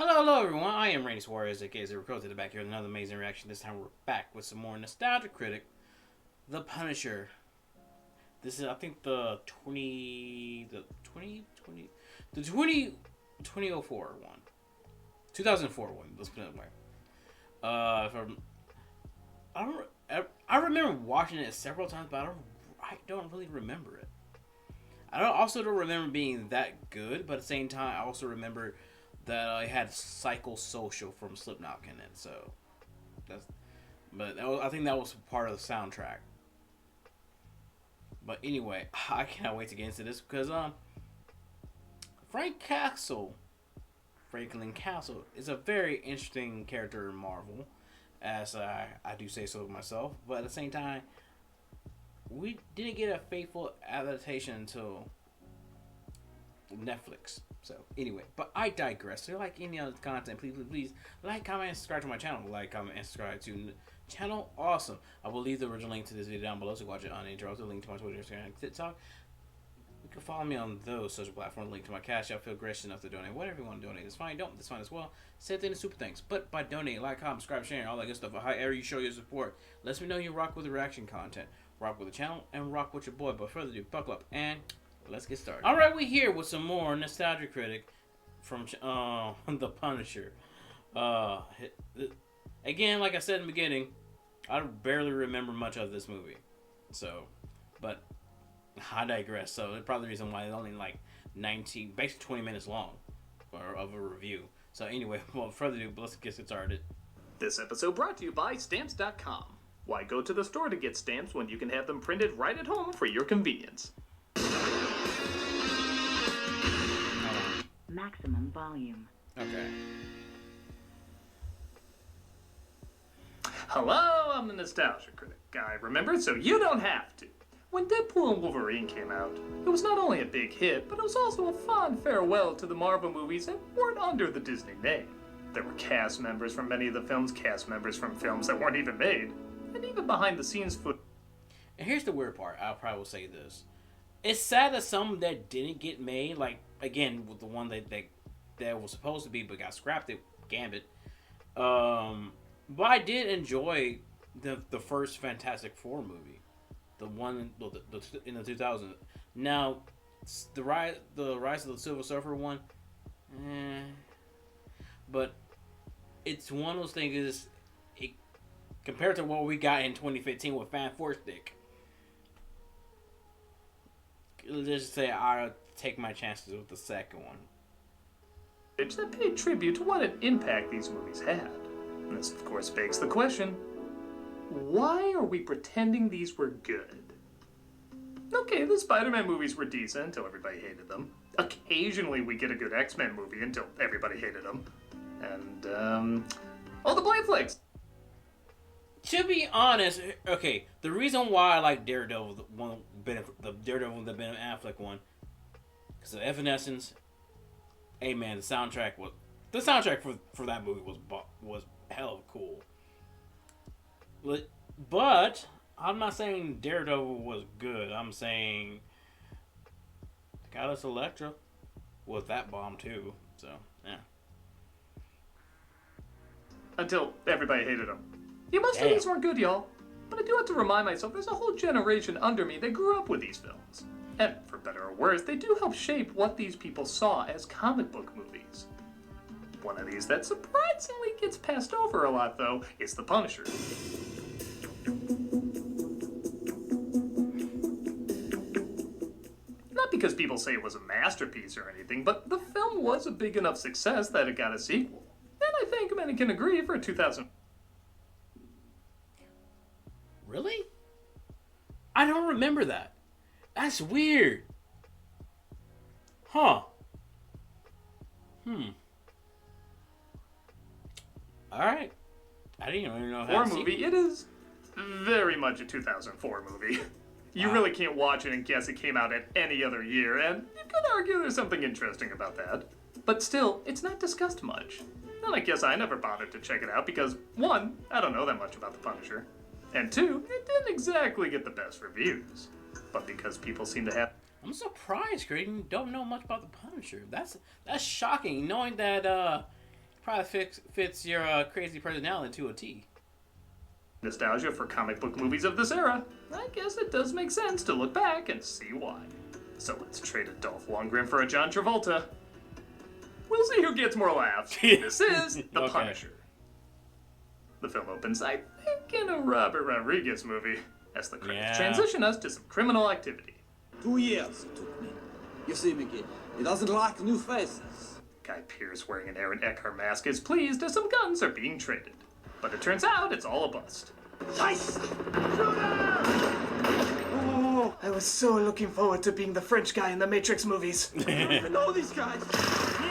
Hello, everyone. I am Rainy Suarez, aka Zero Code to the back here with another amazing reaction. This time we're back with some more nostalgia critic, The Punisher. This is, I think, the 2004 one, 2004 one. Let's put it that way. I remember watching it several times, but I don't really remember it. I don't remember being that good, but at the same time, I also remember that I had Psychosocial from Slipknot in it. So I think that was part of the soundtrack. But anyway, I cannot wait to get into this because Franklin Castle is a very interesting character in Marvel, as I do say so myself. But at the same time, we didn't get a faithful adaptation until Netflix. So anyway, but I digress. So like any other content, please like, comment, and subscribe to my channel. Like, comment, and subscribe to the channel. Awesome. I will leave the original link to this video down below so watch it uninterrupted. Link to my Twitter, Instagram, and TikTok. You can follow me on those social platforms. Link to my Cashapp. Feel gracious enough to donate. Whatever you want to donate is fine. Don't. That's fine as well. Same thing as super thanks. But by donating, like, comment, subscribe, sharing, all that good stuff, however you show your support, lets me know you rock with the reaction content, rock with the channel, and rock with your boy. But further ado, buckle up and let's get started. All right, we're here with some more nostalgia critic from The Punisher. Again, like I said in the beginning, I barely remember much of this movie. So, but I digress. So, it's probably the reason why it's only like 19, basically 20 minutes long of a review. So, anyway, without further ado, let's get started. This episode brought to you by Stamps.com. Why go to the store to get stamps when you can have them printed right at home for your convenience? Maximum volume. Okay. Hello, I'm the Nostalgia Critic. I remember, so you don't have to. When Deadpool and Wolverine came out, it was not only a big hit, but it was also a fond farewell to the Marvel movies that weren't under the Disney name. There were cast members from many of the films, cast members from films that weren't even made, and even behind-the-scenes footage. And here's the weird part. I'll probably say this. It's sad that some that didn't get made, like, again, with the one that was supposed to be but got scrapped, Gambit. But I did enjoy the first Fantastic Four movie. The one in the 2000s. Now, the rise of the Silver Surfer one, but it's one of those things compared to what we got in 2015 with Fan Four Stick. Let's just say I'll take my chances with the second one. That paid tribute to what an impact these movies had. And this, of course, begs the question, why are we pretending these were good? Okay, the Spider-Man movies were decent until everybody hated them. Occasionally we get a good X-Men movie until everybody hated them. And, all the Blade Flicks! To be honest, okay, the reason why I like Daredevil, the Daredevil, the Ben Affleck one, because of Evanescence. Hey man, the soundtrack for that movie was hell of cool. But I'm not saying Daredevil was good. I'm saying Goddess Elektra was that bomb too. So yeah. Until everybody hated them. Yeah, most of these weren't good, y'all. But I do have to remind myself there's a whole generation under me that grew up with these films. And for better or worse, they do help shape what these people saw as comic book movies. One of these that surprisingly gets passed over a lot, though, is The Punisher. Not because people say it was a masterpiece or anything, but the film was a big enough success that it got a sequel. And I think many can agree for 2000. Really? I don't remember that. That's weird. Huh. Alright. I didn't even know how to movie. It is very much a 2004 movie. You really can't watch it and guess it came out at any other year, and you could argue there's something interesting about that. But still, it's not discussed much. And I guess I never bothered to check it out because, one, I don't know that much about The Punisher, and two, it didn't exactly get the best reviews. But because people seem to have... I'm surprised, Critic, you don't know much about The Punisher. That's shocking, knowing that Probably fits your crazy personality to a T. Nostalgia for comic book movies of this era. I guess it does make sense to look back and see why. So let's trade a Dolph Lundgren for a John Travolta. We'll see who gets more laughs. This is The Okay. Punisher. The film opens, I think, in a Robert Rodriguez movie, as the credits transition us to some criminal activity. 2 years it took me. You see, Mickey, he doesn't like new faces. Guy Pearce wearing an Aaron Eckhart mask is pleased as some guns are being traded. But it turns out it's all a bust. Nice! Oh, I was so looking forward to being the French guy in the Matrix movies. I know these guys.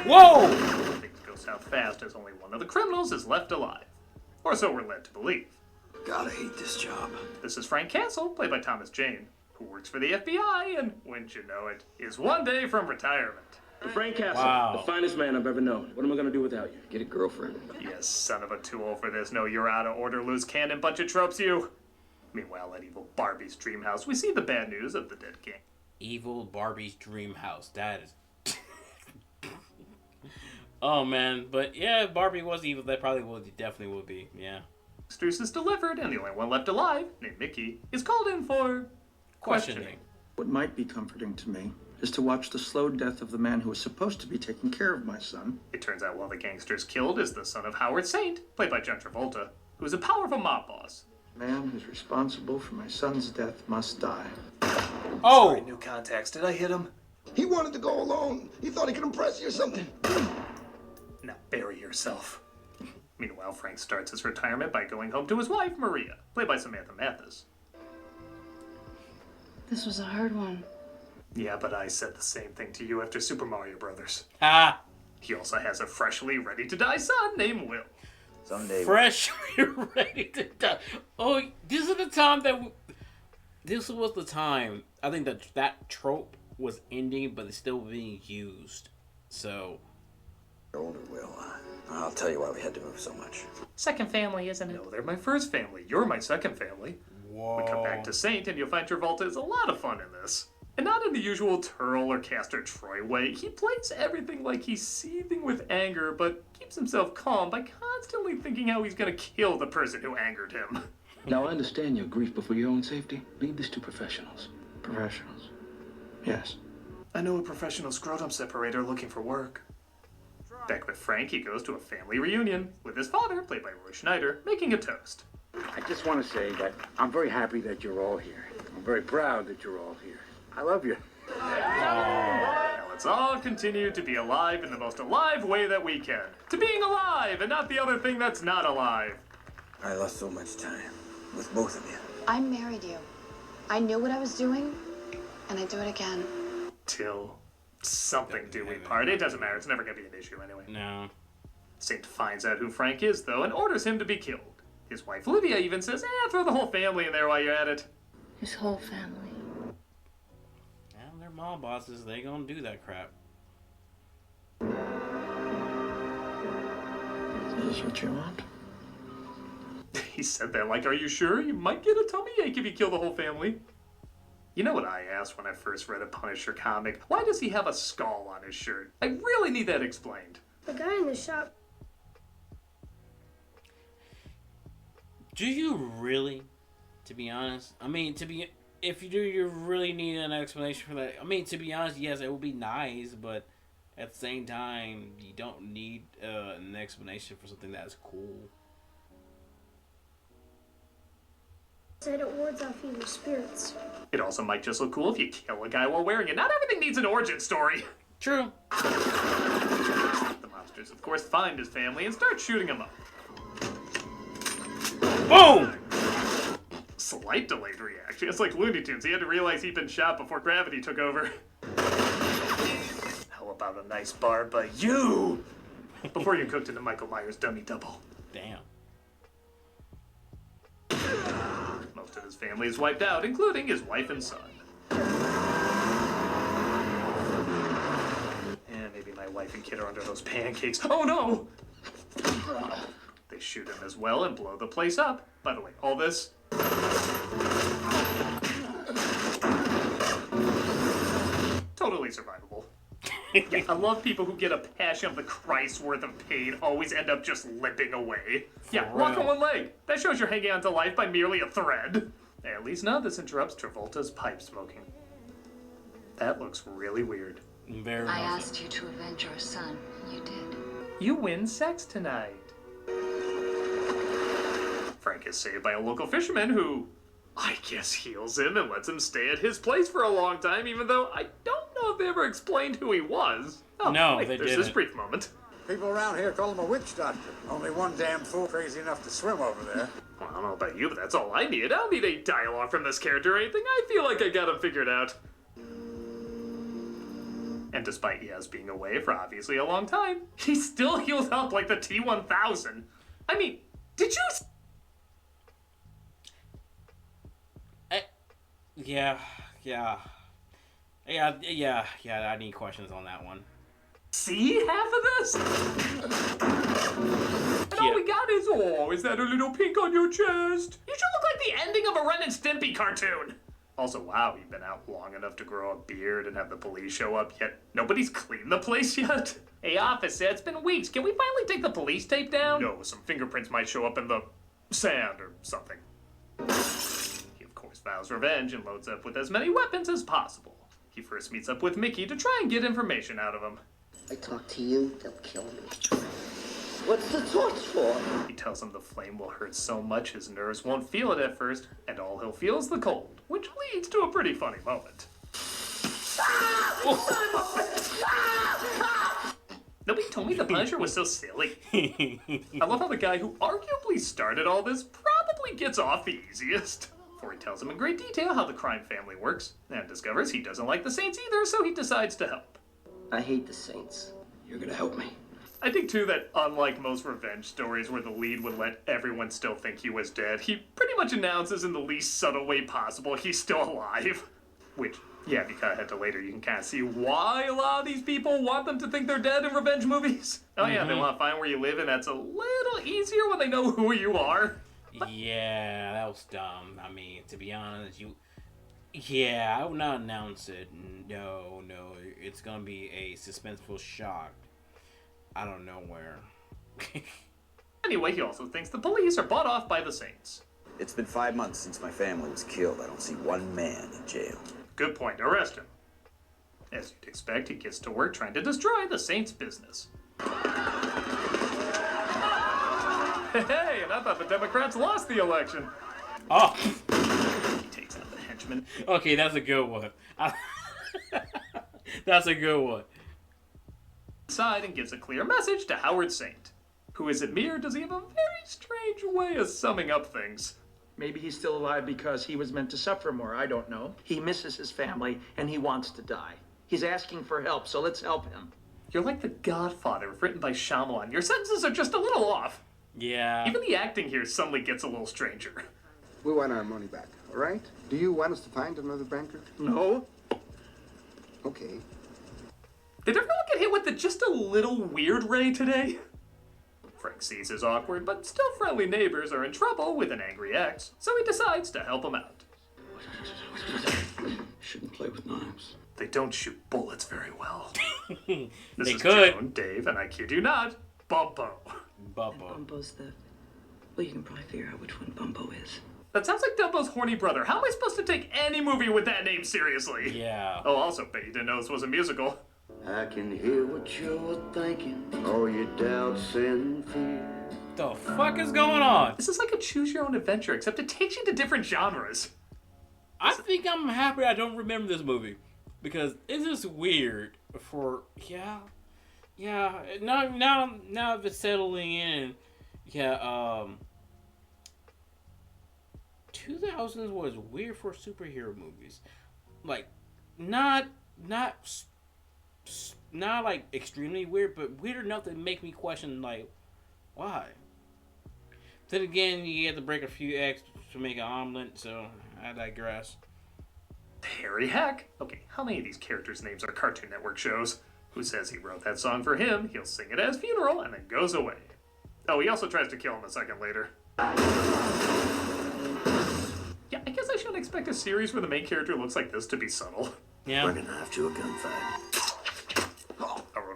Whoa! Things go south fast as only one of the criminals is left alive. Or so we're led to believe. Gotta hate this job. This is Frank Castle, played by Thomas Jane, who works for the FBI and, wouldn't you know it, is one day from retirement. Frank Castle, Wow. the finest man I've ever known. What am I gonna do without you? Get a girlfriend. Yes, son of a tool for this no you're out of order loose cannon bunch of tropes you. Meanwhile, at evil Barbie's dream house, we see the bad news of the dead king. Evil Barbie's dream house. That is. Oh man, but yeah, if Barbie was evil, that probably would definitely would be. Yeah. Struce is delivered, and the only one left alive, named Mickey, is called in for questioning. What might be comforting to me is to watch the slow death of the man who was supposed to be taking care of my son. It turns out one of the gangsters killed is the son of Howard Saint, played by John Travolta, who is a powerful mob boss. The man who's responsible for my son's death must die. Oh! Sorry, new contacts. Did I hit him? He wanted to go alone. He thought he could impress you or something. Now bury yourself. Meanwhile, Frank starts his retirement by going home to his wife, Maria, played by Samantha Mathis. This was a hard one. Yeah, but I said the same thing to you after Super Mario Brothers. Ah! He also has a freshly ready-to-die son named Will. Someday. Freshly ready to die. Oh, this is the time that. This was the time. I think that trope was ending, but it's still being used. So. Older Will. I'll tell you why we had to move so much. Second family, isn't it? No, they're my first family. You're my second family. Whoa. We come back to Saint, and you'll find Travolta is a lot of fun in this. And not in the usual Turl or Castor Troy way. He plays everything like he's seething with anger, but keeps himself calm by constantly thinking how he's gonna kill the person who angered him. Now, I understand your grief, but for your own safety, leave this to professionals. Professionals. Yes. I know a professional scrotum separator looking for work. Back with Frank, he goes to a family reunion with his father, played by Roy Schneider, making a toast. I just want to say that I'm very happy that you're all here. I'm very proud that you're all here. I love you. Now let's all continue to be alive in the most alive way that we can. To being alive and not the other thing that's not alive. I lost so much time with both of you. I married you. I knew what I was doing, and I do it again. Till something do we part. It doesn't matter. It's never going to be an issue anyway. No. Saint finds out who Frank is, though, and orders him to be killed. His wife, Livia, even says, throw the whole family in there while you're at it. His whole family. And they're mob bosses. They gonna do that crap. Is this what you want? He said that like, are you sure? You might get a tummy ache if you kill the whole family. You know what I asked when I first read a Punisher comic? Why does he have a skull on his shirt? I really need that explained. The guy in the shop. Do you really? To be honest, I mean, if you do, you really need an explanation for that. I mean, to be honest, yes, it would be nice, but at the same time, you don't need an explanation for something that's cool. Said it wards off evil spirits. It also might just look cool if you kill a guy while wearing it. Not everything needs an origin story. True. The monsters, of course, find his family and start shooting him up. Boom! Slight delayed reaction. It's like Looney Tunes. He had to realize he'd been shot before gravity took over. How about a nice bar by you? Before you're cooked into Michael Myers' dummy double. Damn. Most of his family is wiped out, including his wife and son. And maybe my wife and kid are under those pancakes. Oh no! They shoot him as well and blow the place up. By the way, all this... totally survivable. Yeah, I love people who get a Passion of the Christ worth of pain always end up just limping away. Yeah, walk on one leg. That shows you're hanging on to life by merely a thread. At least none of this interrupts Travolta's pipe smoking. That looks really weird. Very I much asked you to avenge our son, and you did. You win sex tonight. Frank is saved by a local fisherman who, I guess, heals him and lets him stay at his place for a long time, even though I don't know if they ever explained who he was. Oh, No, wait, they there's didn't. this brief moment. People around here call him a witch doctor. Only one damn fool crazy enough to swim over there. Well, I don't know about you, but that's all I need. I don't need any dialogue from this character or anything. I feel like I got him figured out. And despite Yaz being away for obviously a long time, he still heals up like the T-1000. I mean, did you... Yeah, I need questions on that one. see half of this? And all we got is, oh, is that a little pink on your chest? You should look like the ending of a Ren and Stimpy cartoon. Also, wow, you've been out long enough to grow a beard and have the police show up, yet nobody's cleaned the place yet? Hey, officer, it's been weeks. Can we finally take the police tape down? No, some fingerprints might show up in the sand or something. He, of course, vows revenge and loads up with as many weapons as possible. He first meets up with Mickey to try and get information out of him. I talk to you, they'll kill me. What's the torch for? He tells him the flame will hurt so much his nerves won't feel it at first, and all he'll feel is the cold, which leads to a pretty funny moment. Nobody told me the Punisher was so silly. I love how the guy who arguably started all this probably gets off the easiest. For he tells him in great detail how the crime family works, and discovers he doesn't like the Saints either, so he decides to help. I hate the Saints. You're gonna help me. I think, too, that unlike most revenge stories where the lead would let everyone still think he was dead, he pretty much announces in the least subtle way possible he's still alive. Which, yeah, if you cut ahead to later, you can kind of see why a lot of these people want them to think they're dead in revenge movies. Oh yeah, they want to find where you live, and that's a little easier when they know who you are. Yeah, that was dumb. I mean, to be honest, yeah, I would not announce it. No, it's gonna be a suspenseful shock. I don't know where. Anyway, he also thinks the police are bought off by the Saints. It's been 5 months since my family was killed. I don't see one man in jail. Good point. Arrest him. As you'd expect, he gets to work trying to destroy the Saints' business. Hey, and I thought the Democrats lost the election. Oh! He takes out the henchman. Okay, that's a good one. That's a good one. Side and gives a clear message to Howard Saint. Who is it me, or does he have a very strange way of summing up things? Maybe he's still alive because he was meant to suffer more. I don't know. He misses his family and he wants to die. He's asking for help, so let's help him. You're like The Godfather, written by Shyamalan. Your sentences are just a little off. Yeah. Even the acting here suddenly gets a little stranger. We want our money back, all right? Do you want us to find another banker? No? Okay. Did everyone get hit with the just a little weird ray today? Frank sees his awkward but still friendly neighbors are in trouble with an angry ex, so he decides to help them out. Shouldn't play with knives. They don't shoot bullets very well. This They is could. Joan, Dave, and I kid you not, Bumpo. Bubba. Bumbo's the... Well, you can probably figure out which one Bumbo is. That sounds like Dumbo's horny brother. How am I supposed to take any movie with that name seriously? Yeah. Oh, also, bet you didn't know this was a musical. I can hear what you're thinking, all your doubts and fears. The fuck is going on? This is like a choose your own adventure, except it takes you to different genres. I think I'm happy I don't remember this movie. Because it's just weird for, yeah. Now if it's settling in, 2000s was weird for superhero movies. Like, not like extremely weird, but weird enough to make me question, like, why? Then again, you have to break a few eggs to make an omelet, so I digress. Harry Heck. Okay, how many of these characters' names are Cartoon Network shows? Who says he wrote that song for him, he'll sing it at his funeral, and then goes away. Oh, he also tries to kill him a second later. Yeah, I guess I shouldn't expect a series where the main character looks like this to be subtle. Yeah. We're gonna have to a gunfight.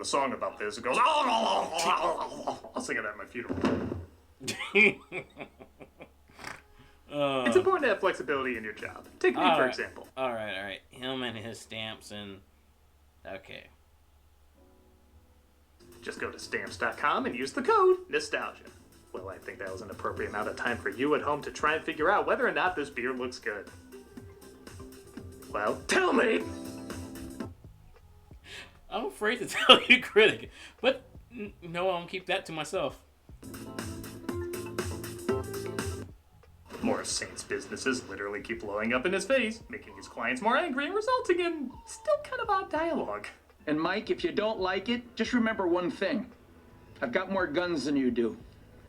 a song about this. It goes, I'll sing it at my funeral. It's important to have flexibility in your job. Take me, for example. All right. Him and his stamps and... Okay. Just go to stamps.com and use the code nostalgia. Well, I think that was an appropriate amount of time for you at home to try and figure out whether or not this beer looks good. Well, tell me! I'm afraid to tell you, Critic, but no, I'll keep that to myself. More Saint's businesses literally keep blowing up in his face, making his clients more angry and resulting in still kind of odd dialogue. And Mike, if you don't like it, just remember one thing. I've got more guns than you do.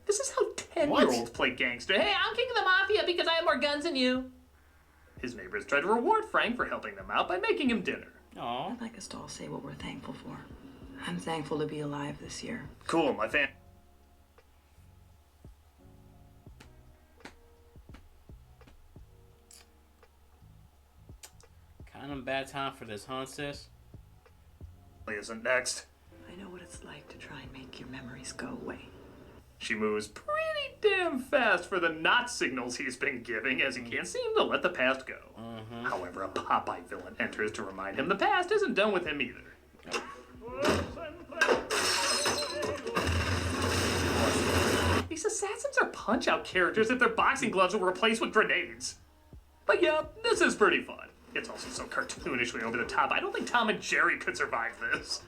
This is how 10-year-olds play gangster. Hey, I'm king of the mafia because I have more guns than you. His neighbors try to reward Frank for helping them out by making him dinner. Aww. I'd like us to all say what we're thankful for. I'm thankful to be alive this year. Cool, my fan. Kind of bad time for this, huh, sis? Isn't next. I know what it's like to try and make your memories go away. She moves pretty damn fast for the not signals he's been giving, as he can't seem to let the past go. However, a Popeye villain enters to remind him the past isn't done with him either. These assassins are punch-out characters if their boxing gloves were replaced with grenades. But yeah, this is pretty fun. It's also so cartoonishly over the top, I don't think Tom and Jerry could survive this.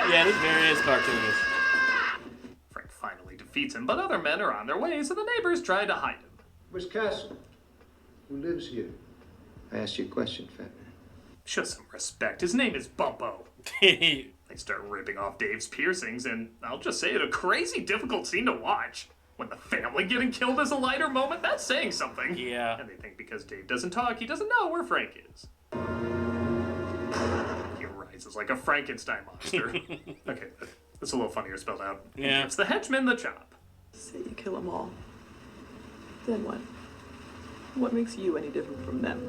Yeah, this very is cartoonish. Frank finally defeats him, but other men are on their way, so the neighbors try to hide him. Miss Castle, who lives here? I asked you a question, fat man. Show some respect. His name is Bumpo. They start ripping off Dave's piercings, and I'll just say it, a crazy difficult scene to watch. When the family getting killed is a lighter moment, that's saying something. Yeah. And they think because Dave doesn't talk, he doesn't know where Frank is. He rises like a Frankenstein monster. Okay, that's a little funnier spelled out. Yeah. It's the henchman, the chop. Say you kill them all. Then what? What makes you any different from them?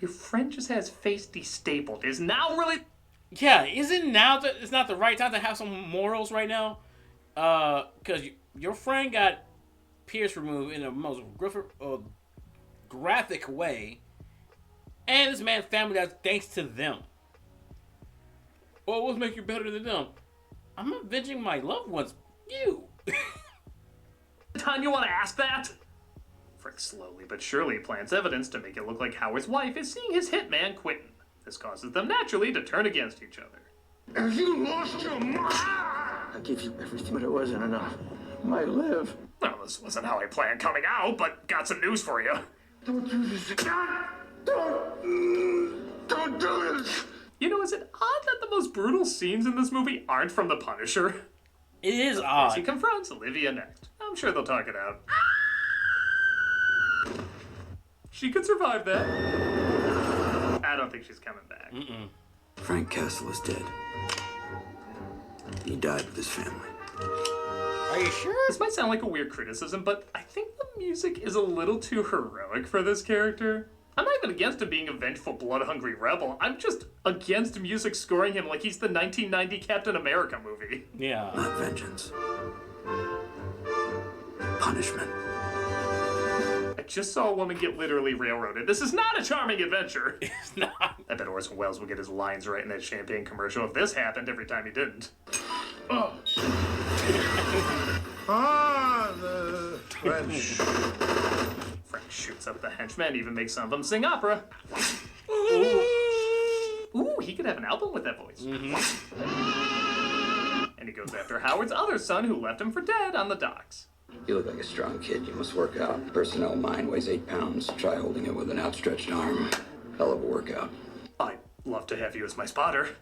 Your friend just has face destapled. Is now really... Yeah, isn't now it's not the right time to have some morals right now? Because your friend got pierced removed in the most graphic way, and this man's family dies thanks to them. Well, what make you better than them? I'm avenging my loved ones. You. Time you want to ask that? Frank slowly but surely plants evidence to make it look like Howard's wife is seeing his hitman Quentin. This causes them naturally to turn against each other. Have you lost your mind? I gave you everything, but it wasn't enough. Might live. Well, this wasn't how I planned coming out, but got some news for you. Don't do this again. Don't do this. You know, is it odd that the most brutal scenes in this movie aren't from The Punisher? It is odd. He confronts Olivia next. I'm sure they'll talk it out. She could survive that. I don't think she's coming back. Frank Castle is dead. He died with his family. Are you sure? This might sound like a weird criticism, but I think the music is a little too heroic for this character. I'm not even against him being a vengeful, blood-hungry rebel. I'm just against music scoring him like he's the 1990 Captain America movie. Yeah. Not vengeance. Punishment. I just saw a woman get literally railroaded. This is not a charming adventure. It's not. I bet Orson Welles would get his lines right in that champagne commercial if this happened every time he didn't. Oh. The French. Frank shoots up the henchmen, even makes some of them sing opera. Ooh, he could have an album with that voice. And he goes after Howard's other son, who left him for dead on the docks. You look like a strong kid. You must work out. Personnel mine weighs 8 pounds. Try holding it with an outstretched arm. Hell of a workout. I'd love to have you as my spotter.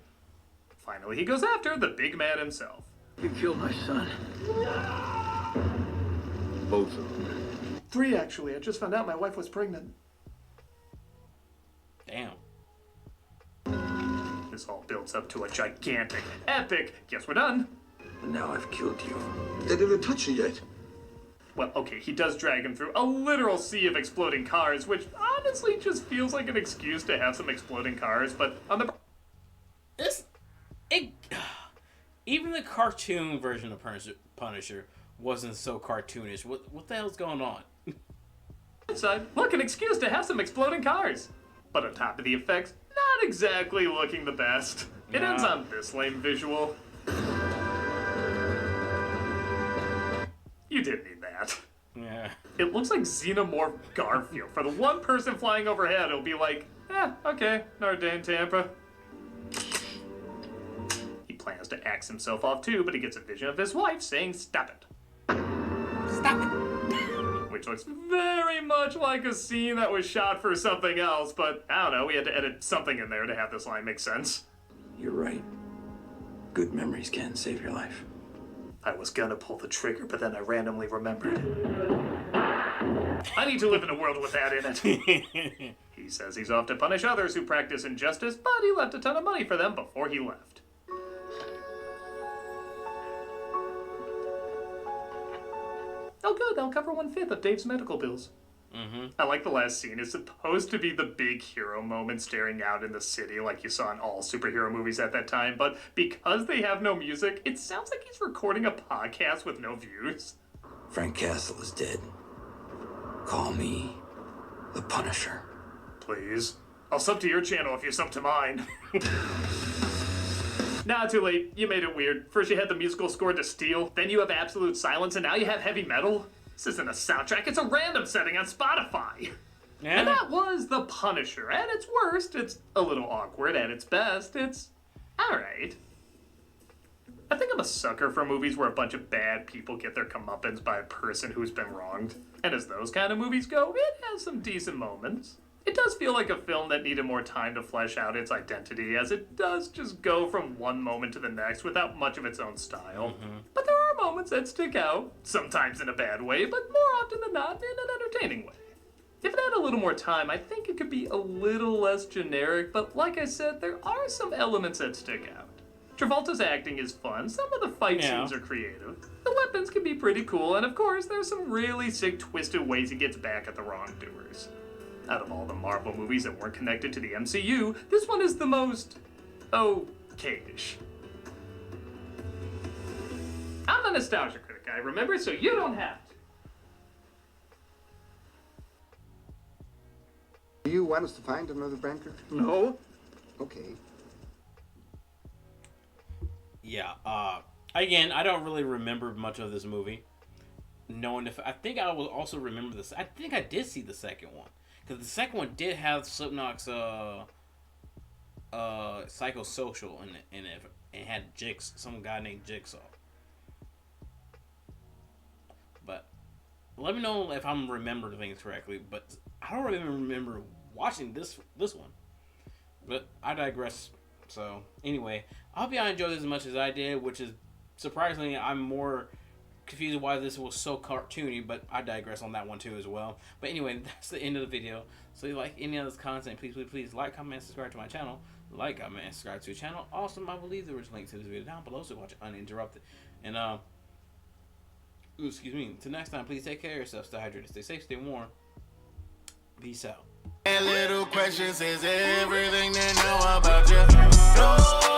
Finally, he goes after the big man himself. You killed my son. Both of them. 3, actually. I just found out my wife was pregnant. Damn. This all builds up to a gigantic, epic, guess we're done. And now I've killed you. They didn't touch you yet. Well, okay, he does drag him through a literal sea of exploding cars, which honestly just feels like an excuse to have some exploding cars, but on the... Even the cartoon version of Punisher wasn't so cartoonish. What the hell's going on? Side, look, an excuse to have some exploding cars. But on top of the effects, not exactly looking the best. It ends on this lame visual. You didn't need that. Yeah. It looks like Xenomorph Garfield. For the one person flying overhead, it'll be like, okay, Notre Dame, Tampa. He plans to axe himself off too, but he gets a vision of his wife saying, "Stop it." Stop it. Which looks very much like a scene that was shot for something else, but I don't know, we had to edit something in there to have this line make sense. You're right. Good memories can save your life. I was gonna pull the trigger, but then I randomly remembered. I need to live in a world with that in it. He says he's off to punish others who practice injustice, but he left a ton of money for them before he left. Oh good, that'll cover 1/5 of Dave's medical bills. I like the last scene. It's supposed to be the big hero moment staring out in the city like you saw in all superhero movies at that time, but because they have no music, it sounds like he's recording a podcast with no views. Frank Castle is dead. Call me the Punisher. Please. I'll sub to your channel if you sub to mine. Nah, too late. You made it weird. First you had the musical score to Steel, then you have absolute silence, and now you have heavy metal? This isn't a soundtrack, it's a random setting on Spotify. Yeah. And that was The Punisher. At its worst, it's a little awkward. At its best, it's alright. I think I'm a sucker for movies where a bunch of bad people get their comeuppance by a person who's been wronged. And as those kind of movies go, it has some decent moments. It does feel like a film that needed more time to flesh out its identity, as it does just go from one moment to the next without much of its own style. But there are moments that stick out, sometimes in a bad way, but more often than not in an entertaining way. If it had a little more time, I think it could be a little less generic, but like I said, there are some elements that stick out. Travolta's acting is fun, some of the fight scenes are creative, the weapons can be pretty cool, and of course, there's some really sick, twisted ways he gets back at the wrongdoers. Out of all the Marvel movies that weren't connected to the MCU, this one is the most okay-ish. I'm the nostalgia critic guy, remember? So you don't have to. Do you want us to find another banker? No. Okay. Yeah, again, I don't really remember much of this movie. Knowing if I think I will also remember this. I think I did see the second one. Because the second one did have Slipknot's Psychosocial in it. And had some guy named Jigsaw. But let me know if I'm remembering things correctly. But I don't really remember watching this one. But I digress. So anyway, I hope y'all enjoyed this as much as I did. Which is surprisingly, I'm more confused why this was so cartoony, but I digress on that one too as well. But anyway, that's the end of the video. So if you like any of this content, please like, comment, and subscribe to my channel. Like, comment, and subscribe to the channel. Also, I will leave the original link to this video down below so watch it uninterrupted. And excuse me. Till next time, please take care of yourself, stay hydrated, stay safe, stay warm. Peace out. And little questions is everything they know about you.